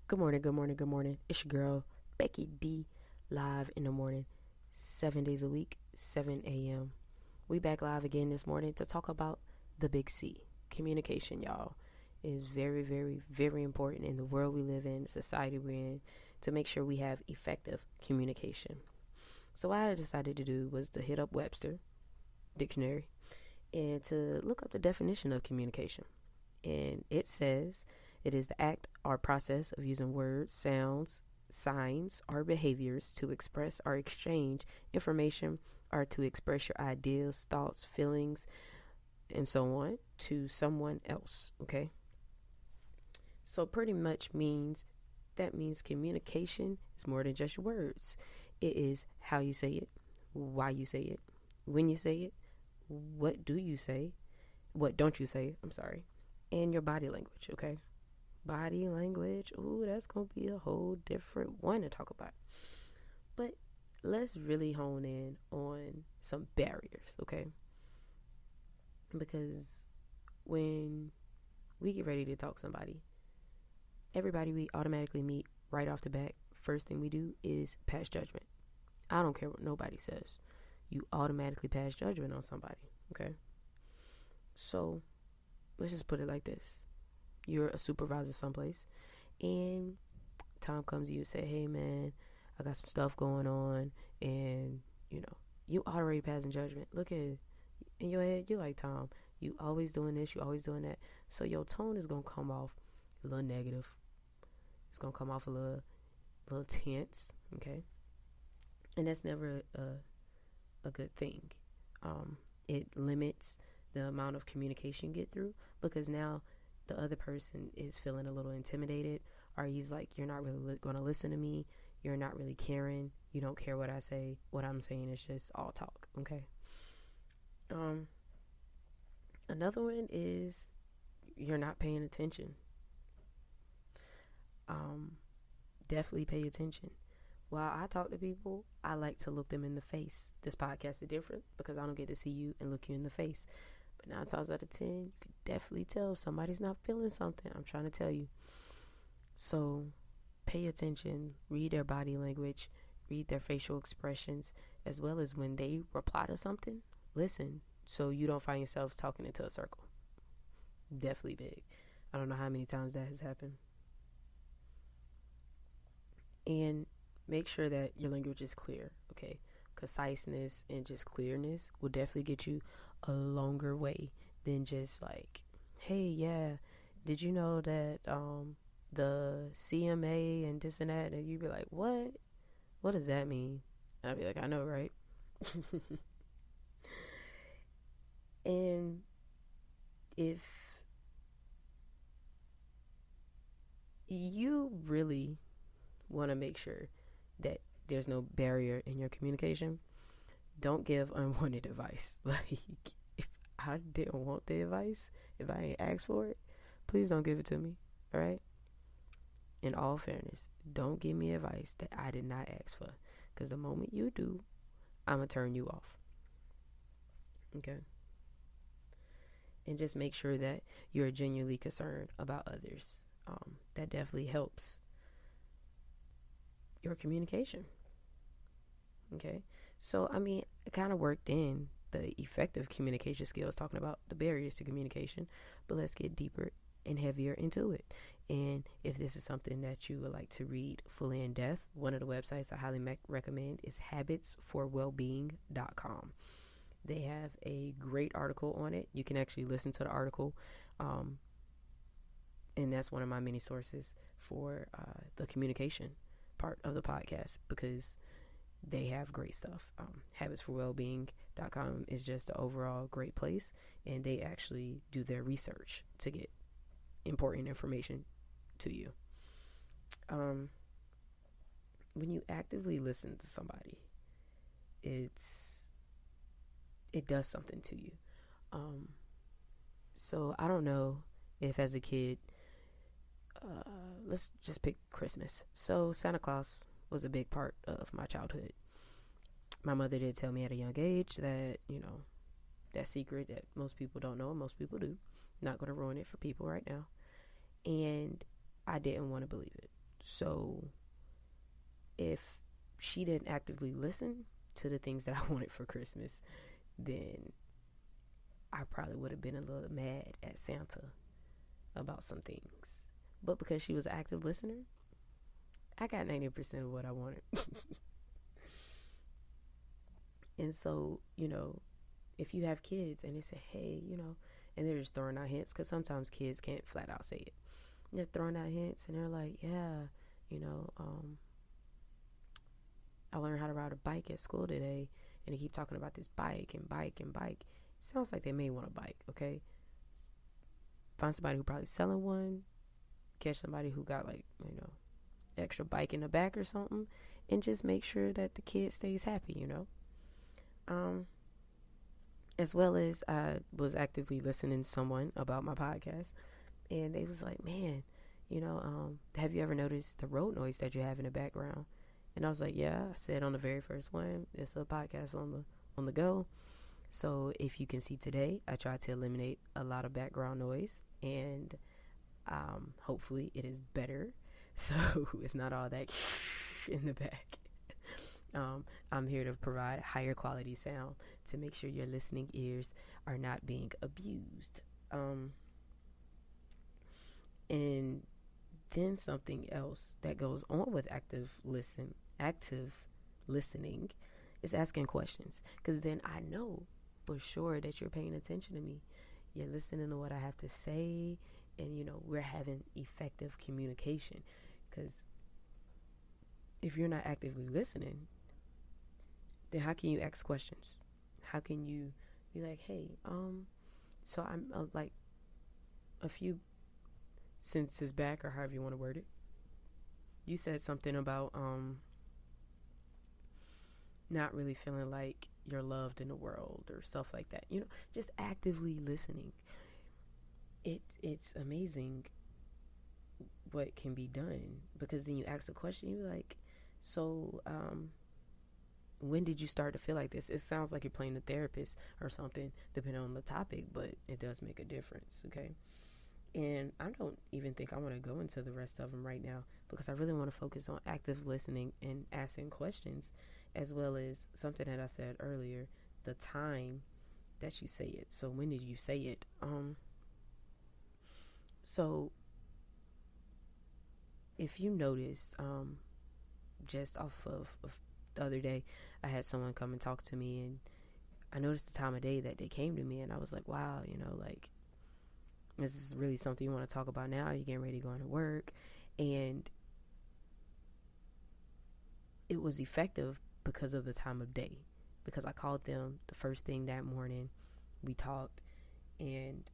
Good morning, good morning, good morning. It's your girl, Becky D, live in the morning, 7 days a week, 7 a.m. We back live again this morning to talk about the big C. Communication, y'all, is very, very, very important in the world we live in, the society we're in, to make sure we have effective communication. So what I decided to do was to hit up Webster Dictionary and to look up the definition of communication. And it says it is the act or process of using words, sounds, signs, or behaviors to express or exchange information or to express your ideas, thoughts, feelings, and so on to someone else. Okay? So pretty much means communication is more than just your words. It is how you say it, why you say it, when you say it, what do you say, what don't you say, I'm sorry, and your body language, okay? Body language, ooh, that's gonna be a whole different one to talk about. But let's really hone in on some barriers, okay? Because when we get ready to talk to somebody, everybody we automatically meet right off the bat, first thing we do is pass judgment. I don't care what nobody says. You automatically pass judgment on somebody, okay? So let's just put it like this. You're a supervisor someplace, and time comes to you and say, hey man, I got some stuff going on, and you already passing judgment. Look at it. In your head, you're like, Tom, you always doing this, you always doing that. So your tone is gonna come off a little negative. It's gonna come off a little tense, okay? And that's never a good thing. It limits the amount of communication you get through, because now the other person is feeling a little intimidated, or he's like, you're not really going to listen to me, you're not really caring, you don't care what I say, what I'm saying is just all talk, okay? Another one is you're not paying attention. Definitely pay attention. While I talk to people, I like to look them in the face. This podcast is different because I don't get to see you and look you in the face. But 9 times out of 10, you can definitely tell if somebody's not feeling something. I'm trying to tell you. So pay attention, read their body language, read their facial expressions, as well as when they reply to something, listen, so you don't find yourself talking into a circle. Definitely big. I don't know how many times that has happened. And make sure that your language is clear, okay? Conciseness and just clearness will definitely get you a longer way than just like, hey, yeah, did you know that the CMA and this and that? And you'd be like, what? What does that mean? And I'd be like, I know, right? And if you really want to make sure that there's no barrier in your communication, don't give unwanted advice. Like, if I didn't want the advice, if I ain't asked for it, please don't give it to me, all right? In all fairness, don't give me advice that I did not ask for, because the moment you do, I'm going to turn you off, okay? And just make sure that you're genuinely concerned about others. That definitely helps your communication. Okay, so I mean, I kind of worked in the effective communication skills, talking about the barriers to communication, but let's get deeper and heavier into it. And if this is something that you would like to read fully in depth, one of the websites I highly recommend is habitsforwellbeing.com. They have a great article on it. You can actually listen to the article, and that's one of my many sources for the communication part of the podcast, because they have great stuff. Habitsforwellbeing.com is just an overall great place, and they actually do their research to get important information to you. When you actively listen to somebody, it does something to you. So I don't know if as a kid, let's just pick Christmas. So Santa Claus was a big part of my childhood. My mother did tell me at a young age that, that secret that most people don't know and most people do. Not going to ruin it for people right now. And I didn't want to believe it. So if she didn't actively listen to the things that I wanted for Christmas, then I probably would have been a little mad at Santa about some things. But because she was an active listener, I got 90% of what I wanted. And so, if you have kids and they say, hey, and they're just throwing out hints, because sometimes kids can't flat out say it. They're throwing out hints and they're like, yeah, I learned how to ride a bike at school today, and they keep talking about this bike and bike and bike. Sounds like they may want a bike, okay? Find somebody who probably selling one, catch somebody who got extra bike in the back or something, and just make sure that the kid stays happy, As well as I was actively listening to someone about my podcast, and they was like, man, have you ever noticed the road noise that you have in the background? And I was like, yeah. I said on the very first one, it's a podcast on the go. So if you can see today, I tried to eliminate a lot of background noise, and hopefully it is better. So it's not all that in the back. I'm here to provide higher quality sound to make sure your listening ears are not being abused. And then something else that goes on with active listening is asking questions, because then I know for sure that you're paying attention to me. You're listening to what I have to say, and we're having effective communication. Because if you're not actively listening, then how can you ask questions? How can you be like, hey, so I'm like a few sentences back, or however you want to word it, you said something about not really feeling like you're loved in the world or stuff like that. Just actively listening. It's amazing what can be done, because then you ask a question, you're like, so when did you start to feel like this? It sounds like you're playing a therapist or something, depending on the topic, but it does make a difference, okay? And I don't even think I want to go into the rest of them right now, because I really want to focus on active listening and asking questions, as well as something that I said earlier, the time that you say it. So when did you say it? So if you notice, just off of the other day, I had someone come and talk to me, and I noticed the time of day that they came to me, and I was like, wow, this is really something you want to talk about now. You're getting ready to go into work. And it was effective because of the time of day, because I called them the first thing that morning. We talked, and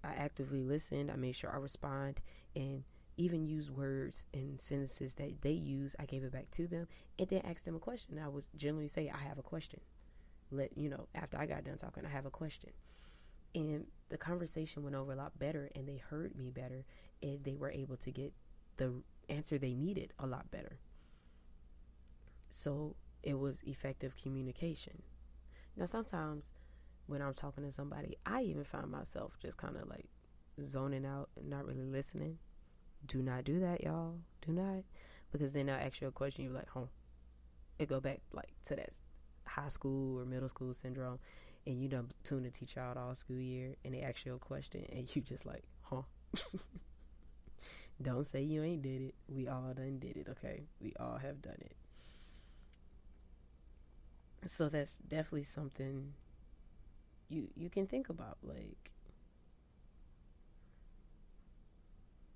I actively listened. I made sure I respond, and even use words and sentences that they use. I gave it back to them, and then asked them a question. I would generally say, I have a question. After I got done talking, I have a question. And the conversation went over a lot better, and they heard me better, and they were able to get the answer they needed a lot better. So it was effective communication. Now, sometimes when I'm talking to somebody, I even find myself just kind of like zoning out and not really listening. Do not do that, y'all. Do not. Because then I'll ask you a question, you're like, it go back like to that high school or middle school syndrome, and you done tune the teacher out all school year, and they ask you a question, and you just like, Don't say you ain't did it. We all done did it, okay? We all have done it. So that's definitely something you can think about, like,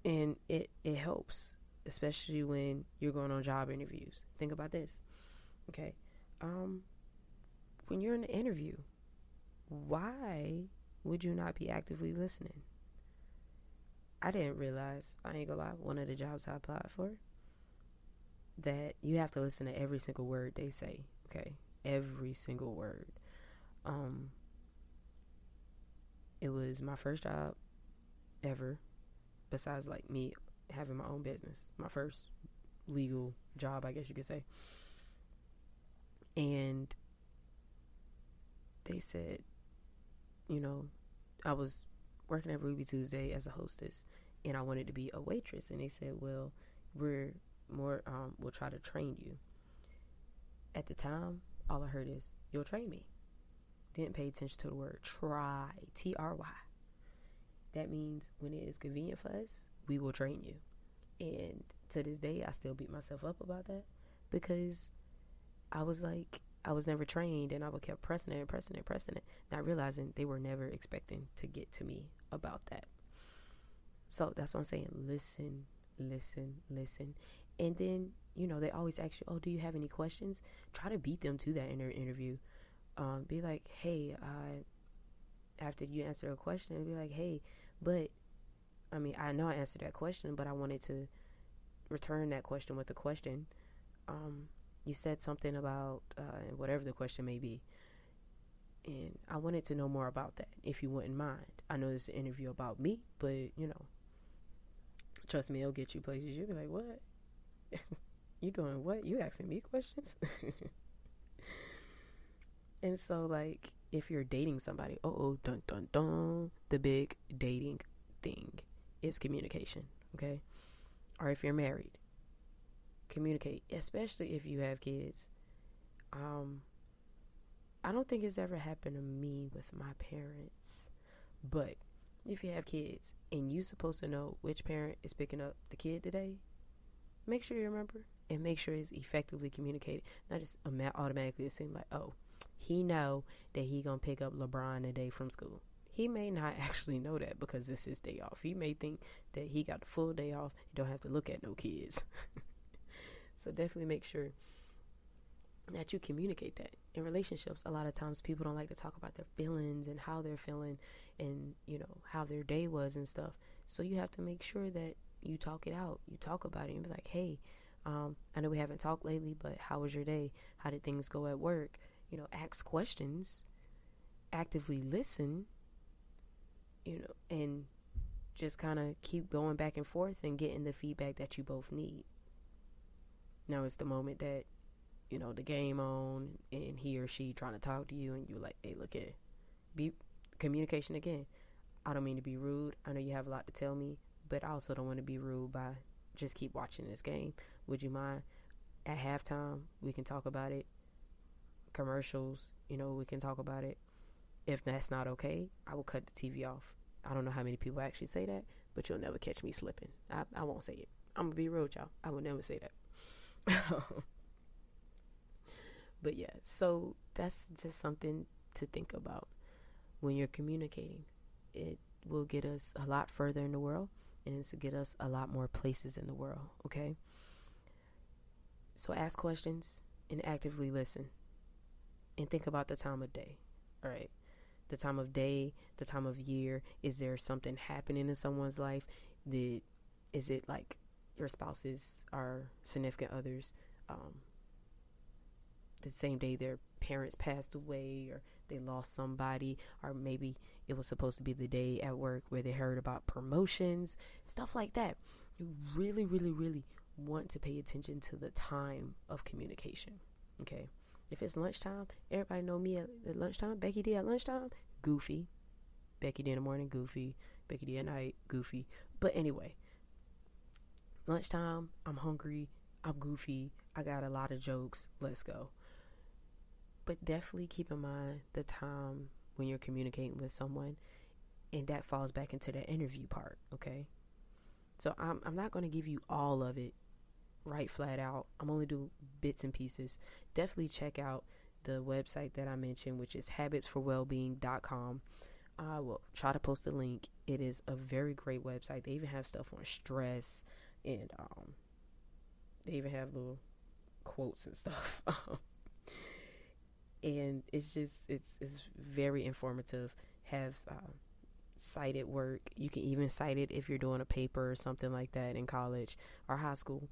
and it helps, especially when you're going on job interviews. Think about this, okay? When you're in an interview, why would you not be actively listening? I didn't realize, I ain't gonna lie, one of the jobs I applied for, that you have to listen to every single word they say, okay? Every single word. It was my first job ever, besides like me having my own business. My first legal job, I guess you could say. And they said, I was working at Ruby Tuesday as a hostess, and I wanted to be a waitress. And they said, well, we'll try to train you. At the time, all I heard is, you'll train me. Didn't pay attention to the word try, Try. That means when it is convenient for us, we will train you. And to this day, I still beat myself up about that, because I was never trained, and I would kept pressing it, not realizing they were never expecting to get to me about that. So that's what I'm saying. Listen. And then, they always ask you, oh, do you have any questions? Try to beat them to that in their interview. Be like, hey, after you answer a question, be like, hey, but, I know I answered that question, but I wanted to return that question with a question. You said something about whatever the question may be, and I wanted to know more about that, if you wouldn't mind. I know this is an interview about me, but, trust me, it'll get you places. You'll be like, what? You doing what? You asking me questions? And so, like, if you're dating somebody, dun dun dun, the big dating thing is communication, okay? Or if you're married, communicate, especially if you have kids. I don't think it's ever happened to me with my parents, but if you have kids and you're supposed to know which parent is picking up the kid today, make sure you remember and make sure it's effectively communicated. Not just automatically assume like, oh, he know that he gonna pick up LeBron today from school. He may not actually know that because it's his day off. He may think that he got the full day off. You don't have to look at no kids. So definitely make sure that you communicate that. In relationships, a lot of times people don't like to talk about their feelings and how they're feeling and, how their day was and stuff. So you have to make sure that you talk it out. You talk about it and be like, hey, I know we haven't talked lately, but how was your day? How did things go at work? Ask questions, actively listen, and just kind of keep going back and forth and getting the feedback that you both need. Now it's the moment that, the game on and he or she trying to talk to you and you're like, hey, look at, be communication again. I don't mean to be rude. I know you have a lot to tell me, but I also don't want to be rude by just keep watching this game. Would you mind at halftime? We can talk about it. Commercials, we can talk about it. If that's not okay, I will cut the TV off. I don't know how many people actually say that, but you'll never catch me slipping. I won't say it. I'm going to be real with y'all. I will never say that. But yeah, so that's just something to think about when you're communicating. It will get us a lot further in the world, and it's to get us a lot more places in the world, okay? So ask questions and actively listen. And think about the time of day, all right? The time of day, the time of year. Is there something happening in someone's life? Is it like your spouses or significant others, the same day their parents passed away, or they lost somebody, or maybe it was supposed to be the day at work where they heard about promotions, stuff like that. You really, really, really want to pay attention to the time of communication, okay? If it's lunchtime, everybody know me at lunchtime. Becky D at lunchtime, goofy. Becky D in the morning, goofy. Becky D at night, goofy. But anyway, lunchtime, I'm hungry, I'm goofy, I got a lot of jokes, let's go. But definitely keep in mind the time when you're communicating with someone, and that falls back into the interview part, okay? So I'm not going to give you all of it right flat out. I'm only doing bits and pieces. Definitely check out the website that I mentioned, which is habitsforwellbeing.com. I will try to post a link. It is a very great website. They even have stuff on stress, and they even have little quotes and stuff. And it's very informative. Have cited work. You can even cite it if you're doing a paper or something like that in college or high school.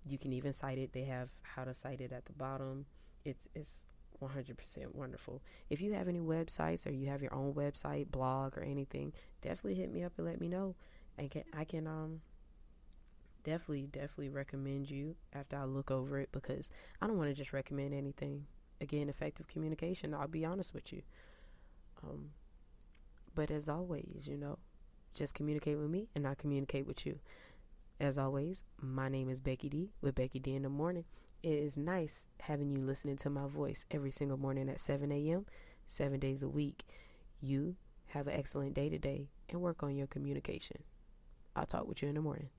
You can even cite it. They have how to cite it at the bottom. It's 100% wonderful. If you have any websites or you have your own website, blog, or anything, definitely hit me up and let me know. I can definitely recommend you after I look over it, because I don't want to just recommend anything. Again, effective communication, I'll be honest with you. But as always, just communicate with me and I communicate with you. As always, my name is Becky D with Becky D in the Morning. It is nice having you listening to my voice every single morning at 7 a.m., 7 days a week. You have an excellent day today and work on your communication. I'll talk with you in the morning.